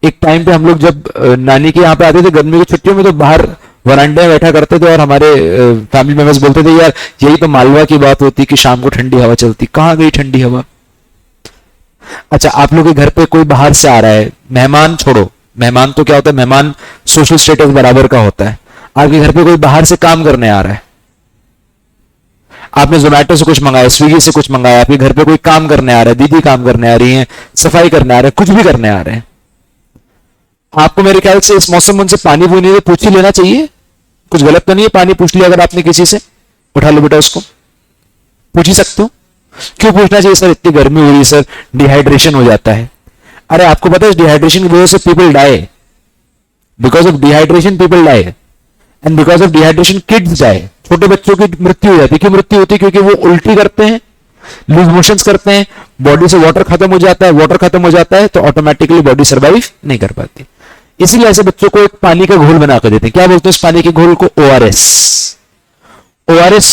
एक टाइम पे हम लोग जब नानी के यहाँ पे आते थे गर्मी की छुट्टियों में तो बाहर वरांडे में बैठा करते थे और हमारे फैमिली मेंबर्स बोलते थे यार यही तो मालवा की बात होती कि शाम को ठंडी हवा चलती। कहां गई ठंडी हवा। अच्छा, आप लोग के घर पे कोई बाहर से आ रहा है, मेहमान छोड़ो, मेहमान तो क्या होता है, मेहमान सोशल स्टेटस बराबर का होता है। आपके घर पे कोई बाहर से काम करने आ रहा है, आपने जोमेटो से कुछ मंगाया, स्विगी से कुछ मंगाया, आपके घर पे कोई काम करने आ रहा है, दीदी काम करने आ रही है, सफाई करने आ रहे हैं, कुछ भी करने आ रहे हैं। आपको मेरे ख्याल से इस मौसम में उनसे पानी पूछने से पूछ ही लेना चाहिए। कुछ गलत तो नहीं है, पानी पूछ लिया अगर आपने किसी से, उठा लो बेटा उसको, पूछ ही सकते हो। क्यों पूछना चाहिए सर, इतनी गर्मी हो रही है सर, डिहाइड्रेशन हो जाता है। अरे आपको पता है डिहाइड्रेशन की वजह से people die, because of dehydration people die, and because of dehydration kids die. छोटे बच्चों की मृत्यु हो जाती है। क्यों मृत्यु होती है? क्योंकि वो उल्टी करते हैं, लूज मोशंस करते हैं, बॉडी से वाटर खत्म हो जाता है, वाटर खत्म हो जाता है तो ऑटोमेटिकली बॉडी सर्वाइव नहीं कर पाती। इसीलिए ऐसे बच्चों को एक पानी का घोल बना कर देते हैं। क्या बोलते हैं इस पानी के घोल को? ORS। ORS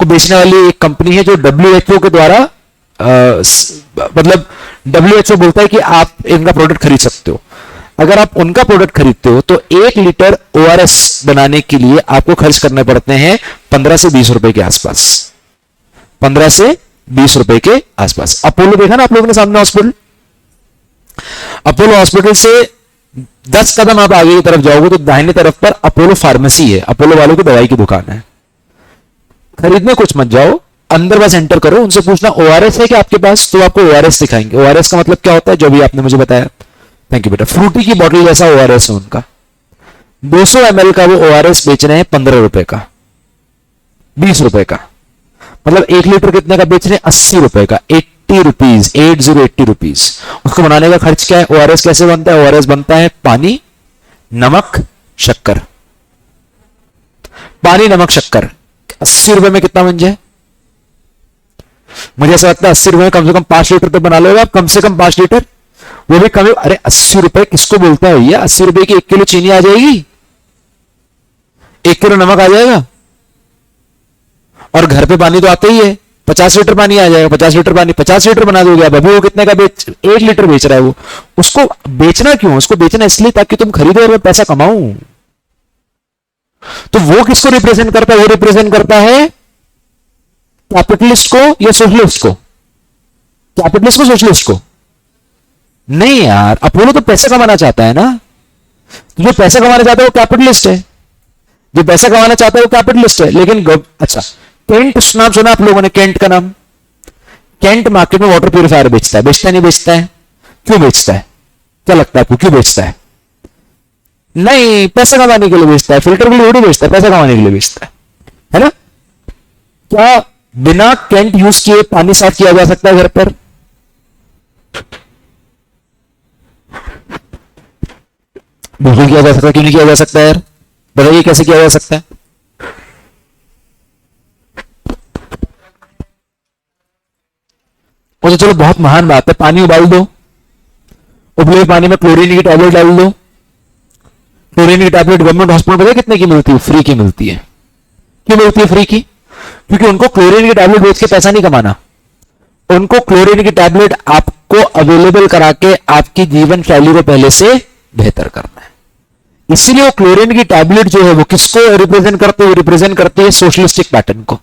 को बेचने वाली एक कंपनी है जो WHO के द्वारा मतलब WHO बोलता है कि आप इनका प्रोडक्ट खरीद सकते हो। अगर आप उनका प्रोडक्ट खरीदते हो तो 1 लीटर ORS बनाने के लिए आपको खर्च करने पड़ते हैं 15 से 20 रुपए के आसपास, 15 से 20 रुपए के आसपास। अपोलो देखा ना आप लोगों ने सामने हॉस्पिटल, अपोलो हॉस्पिटल से 10 कदम आप आगे की तरफ जाओगे तो दाहिने तरफ पर अपोलो फार्मेसी है, अपोलो वालों की दवाई की दुकान है। खरीदने कुछ मत जाओ, अंदर बस एंटर करो, उनसे पूछना ORS है कि आपके पास, तो आपको ORS दिखाएंगे। ORS का मतलब क्या होता है, जो भी आपने मुझे बताया। थैंक यू बेटा। फ्रूटी की बोतल जैसा ORS है उनका। 200 ml का वो ORS बेच रहे हैं 15 रुपए का, 20 रुपए का। मतलब 1 लीटर कितने का बेच रहे हैं? 80 रुपए का, 80 रुपीज, 80 रुपीज। उसको बनाने का खर्च क्या है? ओआरएस कैसे बनता है? ओआरएस बनता है पानी, नमक, शक्कर। पानी, नमक, शक्कर। 80 रुपए में कितना बन जाए? मुझे ऐसा लगता है 80 रुपए में कम से कम 5 लीटर तो बना लोगे आप, कम से कम 5 लीटर, वो भी कम। अरे 80 रुपए किसको बोलता है भैया? 80 रुपए की 1 किलो चीनी आ जाएगी, 1 किलो नमक आ जाएगा, और घर पे पानी तो आता ही है, 50 लीटर पानी आ जाएगा। 50 लीटर पानी 50 लीटर बना दोगे आप। अभी वो कितने का बेच, 1 लीटर बेच रहा है वो। उसको बेचना क्यों? उसको बेचना इसलिए ताकि तुम खरीदो और मैं पैसा कमाऊं। तो वो किसको रिप्रेजेंट करता है? वो रिप्रेजेंट करता है कैपिटलिस्ट को या सोशलिस्ट को? कैपिटलिस्ट को, सोशलिस्ट को? नहीं यार, अपोलो तो पैसा कमाना चाहता है ना। तो जो पैसा कमाना चाहता है वो कैपिटलिस्ट है, जो पैसा कमाना चाहता है वो कैपिटलिस्ट है। लेकिन अच्छा, केंट नाम सुना आप लोगों ने? केंट का नाम? केंट मार्केट में वाटर प्यूरिफायर बेचता है, बेचता नहीं बेचता है? क्यों बेचता है? क्या लगता है आपको क्यों बेचता है? नहीं, पैसा कमाने के लिए बेचता है। फिल्टर के लिए थोड़ी बेचता है, पैसा कमाने के लिए बेचता है ना? क्या बिना केंट यूज किए पानी साफ किया जा सकता है घर पर? बिल्कुल किया जा सकता है। क्यों नहीं किया जा सकता यार? बताइए कैसे किया जा सकता है? वो तो चलो बहुत महान बात है, पानी उबाल दो, उबले हुए पानी में क्लोरीन की टैबलेट डाल दो। क्लोरीन की टैबलेट गवर्नमेंट हॉस्पिटल में पता है कितने की मिलती है? फ्री की मिलती है। क्यों मिलती है फ्री की? क्योंकि उनको क्लोरीन की टैबलेट बेच के पैसा नहीं कमाना, उनको क्लोरीन की टैबलेट आपको अवेलेबल करा के आपकी जीवन शैली को पहले से बेहतर करना है। इसीलिए वो क्लोरीन की टैबलेट जो है वो किसको रिप्रेजेंट करती है? रिप्रेजेंट करती है सोशलिस्टिक पैटर्न को।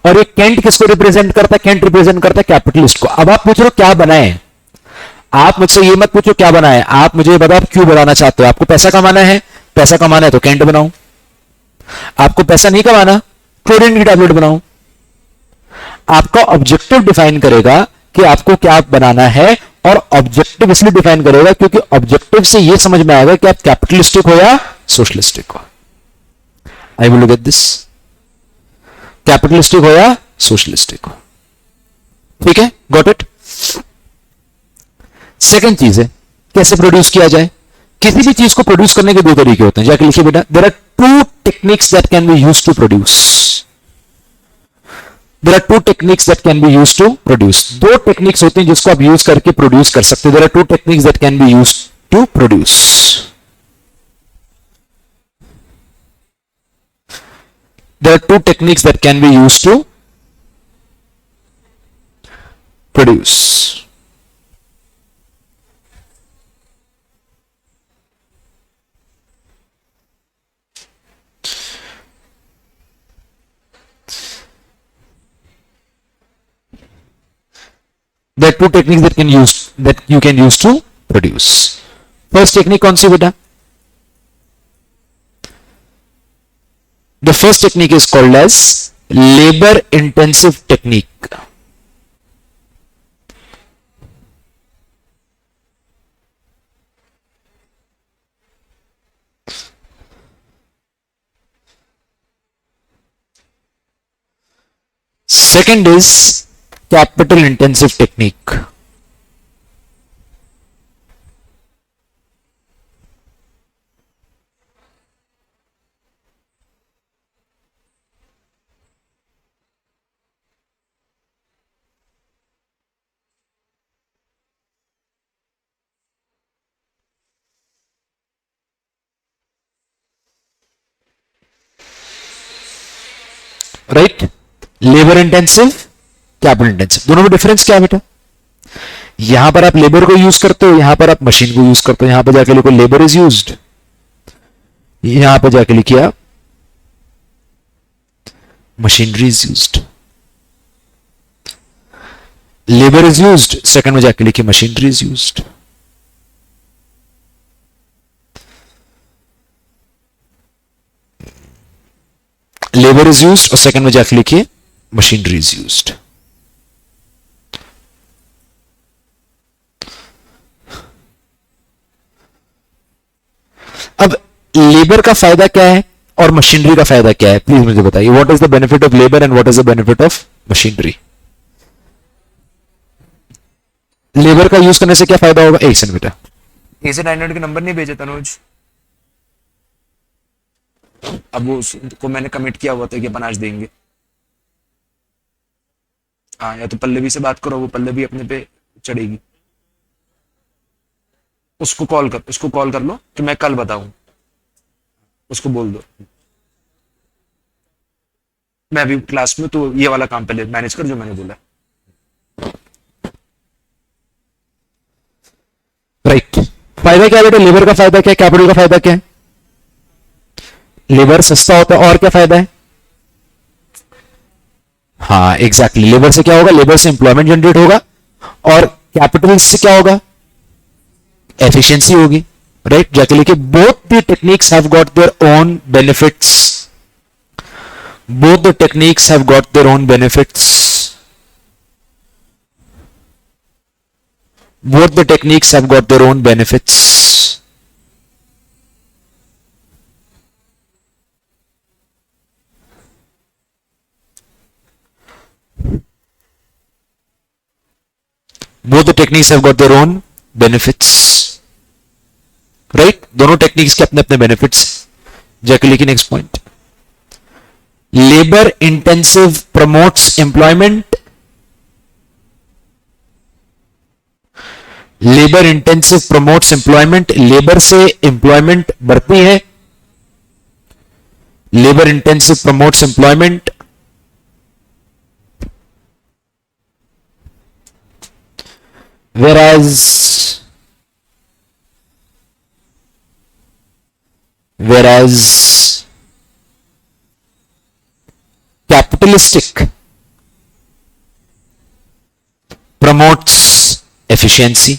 और ये केंट किसको रिप्रेजेंट करता है? केंट रिप्रेजेंट करता है कैपिटलिस्ट को। अब आप पूछ रहे हो क्या बनाए? आप मुझसे ये मत पूछो क्या बनाए, आप मुझे बताओ आप क्यों बनाना चाहते हो? आपको पैसा कमाना है? पैसा कमाना है तो केंट बनाओ। आपको पैसा नहीं कमाना, क्लोरीन की टैबलेट बनाओ। आपका ऑब्जेक्टिव डिफाइन करेगा कि आपको क्या बनाना है, और ऑब्जेक्टिव इसलिए डिफाइन करेगा क्योंकि ऑब्जेक्टिव से यह समझ में आएगा कि आप कैपिटलिस्टिक हो या सोशलिस्टिक हो। I will get this, capitalistic हो या सोशलिस्टिक हो। ठीक है, गॉट इट। सेकंड चीज है कैसे प्रोड्यूस किया जाए। किसी भी चीज को प्रोड्यूस करने के दो तरीके होते हैं, जाके लिखिए बेटा। There are two techniques that can be used to produce. There are two techniques that can be used to produce. दो टेक्निक्स होती हैं जिसको आप यूज करके प्रोड्यूस कर सकते हो। There are two techniques that can be used to produce. There are two techniques that can be used to produce. There are two techniques that you can use to produce. First technique कौन सी बेटा? The first technique is called as labor intensive technique. Second is capital intensive technique. Right, labour intensive, capital intensive, दोनों में डिफरेंस क्या है बेटा? यहां पर आप लेबर को यूज करते हो, यहां पर आप मशीन को यूज करते हो। यहां पर जाके लिखो लेबर इज यूज्ड, यहां पर जाके लिखिए आप machinery is used. Labour is used, second में जाके लिखिए machinery is used. Labour is used और सेकंड में जाके लिखिए मशीनरी इज यूज्ड। अब लेबर का फायदा क्या है और मशीनरी का फायदा क्या है, प्लीज मुझे बताइए। What is the benefit of labour and what is the benefit of machinery. Labour का यूज करने से क्या फायदा होगा, एक सेकंड बेटा, ए से 900 के नंबर नहीं भेजे तनुज, अब वो उसको मैंने कमिट किया हुआ था कि अपन आज देंगे। हाँ, या तो पल्लवी से बात करो, वो पल्लवी अपने पे चढ़ेगी। उसको कॉल कर लो कि मैं कल बताऊं, उसको बोल दो मैं अभी क्लास में, तो ये वाला काम पहले मैनेज कर जो मैंने बोला। राइट फायदा क्या है बेटा, लेबर का फायदा क्या है, कैपिटल का फायदा क्या है, लेबर सस्ता होता है और क्या फायदा है, हाँ एग्जैक्टली लेबर से क्या होगा, लेबर से इंप्लॉयमेंट जनरेट होगा और कैपिटल से क्या होगा, एफिशिएंसी होगी। राइट जाके लिखिए, both the techniques have got their own benefits, both the techniques have got their own benefits, both the techniques have got their own benefits। both the techniques have got their own benefits। Right दोनों टेक्निक्स के अपने अपने बेनिफिट्स। जाके लिखिए next point, labour intensive promotes employment, labour intensive promotes employment, labour से एम्प्लॉयमेंट बढ़ती है, labour intensive promotes employment. whereas whereas capitalistic promotes efficiency।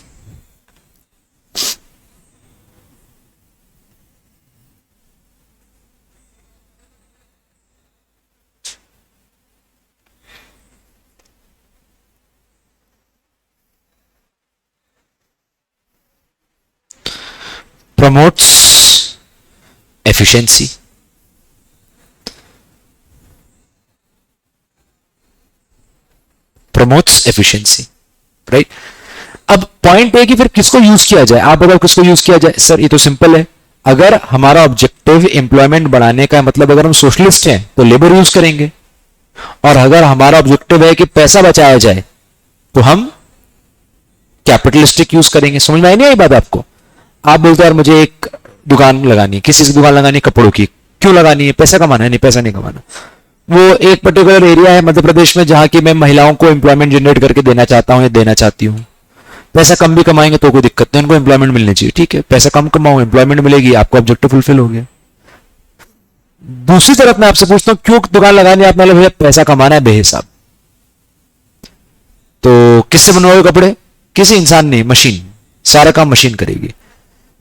promotes efficiency। promotes efficiency। Right अब पॉइंट है कि फिर किसको यूज किया जाए, आप बताओ किसको यूज किया जाए। सर ये तो सिंपल है, अगर हमारा ऑब्जेक्टिव एम्प्लॉयमेंट बढ़ाने का है, मतलब अगर हम सोशलिस्ट हैं तो लेबर यूज करेंगे, और अगर हमारा ऑब्जेक्टिव है कि पैसा बचाया जाए तो हम कैपिटलिस्टिक यूज करेंगे। समझ में आई नहीं आई बात आपको। आप बोलते हो यार मुझे एक दुकान लगानी है, किसी से दुकान लगानी है कपड़ों की, क्यों लगानी है, पैसा कमाना है, नहीं पैसा नहीं कमाना। वो एक पर्टिकुलर एरिया है मध्य प्रदेश में जहां की मैं महिलाओं को एम्प्लॉयमेंट जनरेट करके देना चाहता हूं या देना चाहती हूं। पैसा कम भी कमाएंगे तो कोई दिक्कत नहीं, उनको एम्प्लॉयमेंट मिलनी चाहिए, ठीक है, पैसा कम कमाओ एम्प्लॉयमेंट मिलेगी, आपको ऑब्जेक्टिव फुलफिल हो गया। दूसरी तरफ मैं आपसे पूछता हूं क्यों दुकान लगानी है, आप मतलब भैया पैसा कमाना है बेहिसाब, तो किससे बनवाओगे कपड़े, किसी इंसान नहीं, मशीन, सारा काम मशीन करेगी।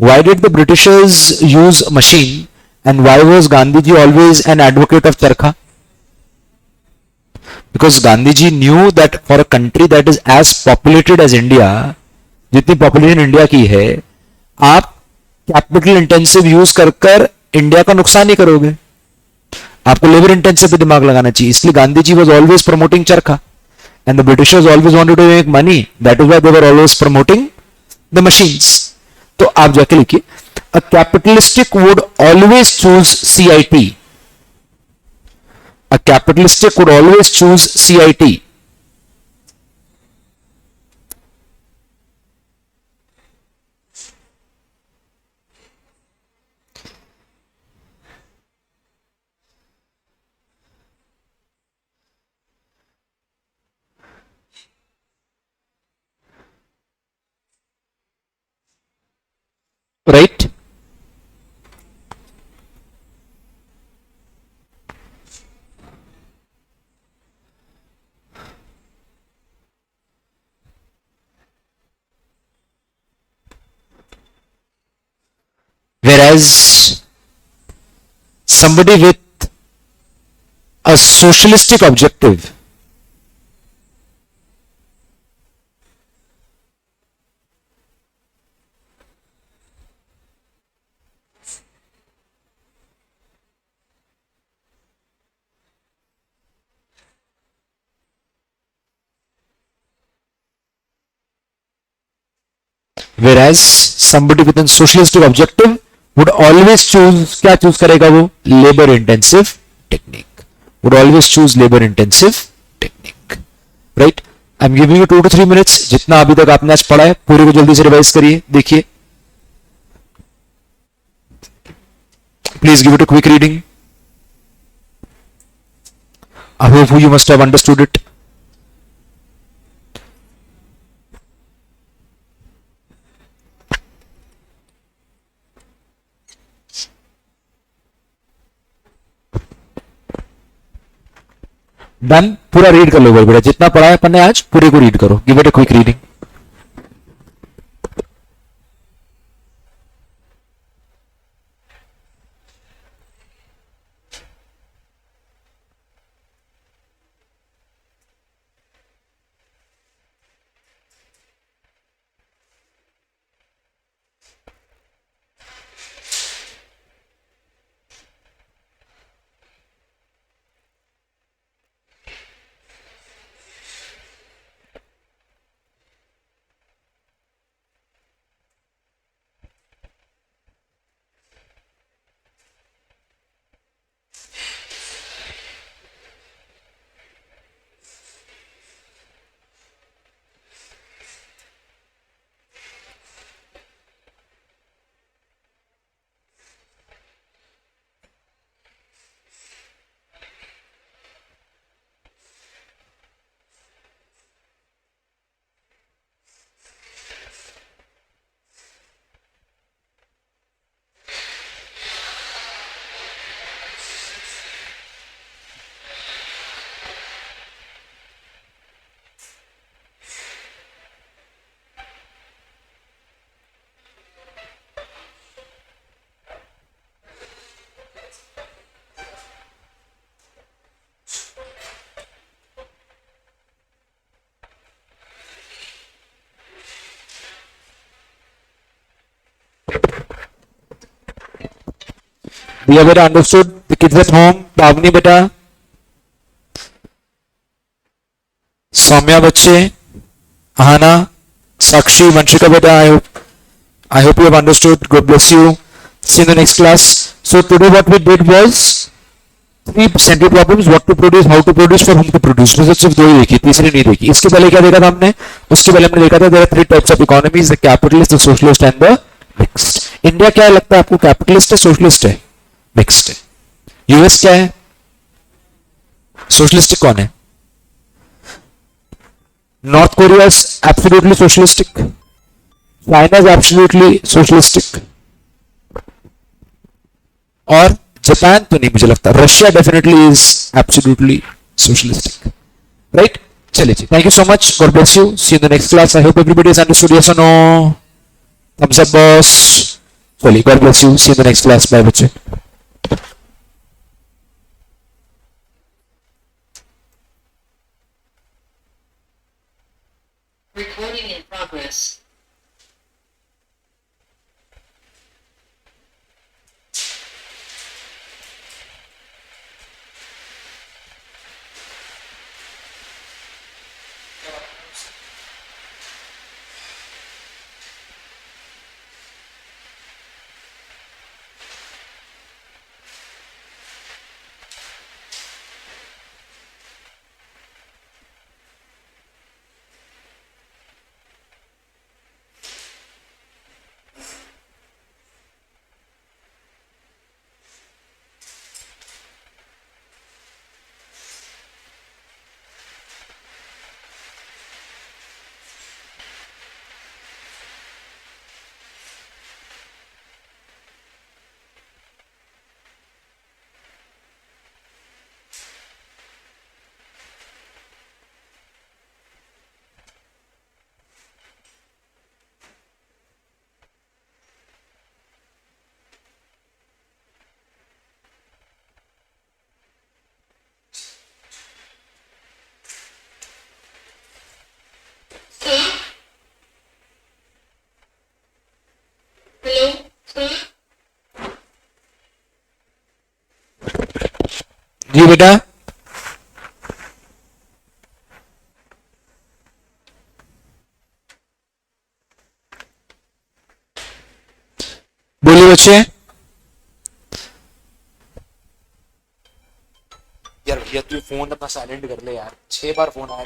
Why did the Britishers use machine and why was Gandhiji always an advocate of charkha? Because Gandhiji knew that for a country that is as populated as India, जितनी पॉपुलेशन इंडिया की है, आप कैपिटल इंटेंसिव यूज कर कर इंडिया का नुकसान ही करोगे, आपको लेबर इंटेंसिव पे दिमाग लगाना चाहिए। इसलिए Gandhi ji was always promoting charkha and the britishers always wanted to make money, that is why they were always promoting the machines. तो आप जाके लिखिए, a capitalistic would always choose CIT, a capitalistic would always choose CIT. Right whereas somebody with a socialistic objective whereas somebody with a socialistic objective would always choose, क्या choose करेगा वो, labor intensive technique, would always choose labor intensive technique, right? I'm giving you 2 to 3 minutes, जितना अभी तक आपने आज पढ़ा है पूरे को जल्दी से रिवाइज करिए, देखिए, please give it a quick reading. I hope you must have understood it. Done, पूरा रीड कर लो भाई बेटा, जितना पढ़ा है अपन ने आज पूरे को रीड करो, give it a quick reading. दिया बेटा, understood. The kids at home, पावनी बेटा, सौम्या बच्चे, आहाना, साक्षी, वंशिका बेटा, I hope you have understood. God bless you. See you in the next class. So today what we did was 3 central problems: what to produce, how to produce, for whom to produce. तो सिर्फ 2 ही देखी, तीसरी नहीं देखी. इसके पहले क्या देखा था हमने? उसके पहले हमने देखा था there are 3 types of economies: the capitalist, the socialist and the mixed. India क्या लगता है आपको, कैपिटलिस्ट है, सोशलिस्ट है, मिक्स्ड है? यूएस क्या है, सोशलिस्टिक कौन है? North Korea is absolutely socialistic, China is absolutely socialistic, और जापान तो नहीं मुझे लगता, Russia definitely is absolutely socialistic, right? चलिए जी, thank you so much, God bless you, see you in the next class. I hope everybody is understood, yes और नो? Thumbs up boss. चलिए, God bless you, see you in the next class, bye बच्चे. Recording in progress. जी बेटा, बच्चे? यार भैया तू फोन अपना साइलेंट कर ले यार, 6 बार फोन आया।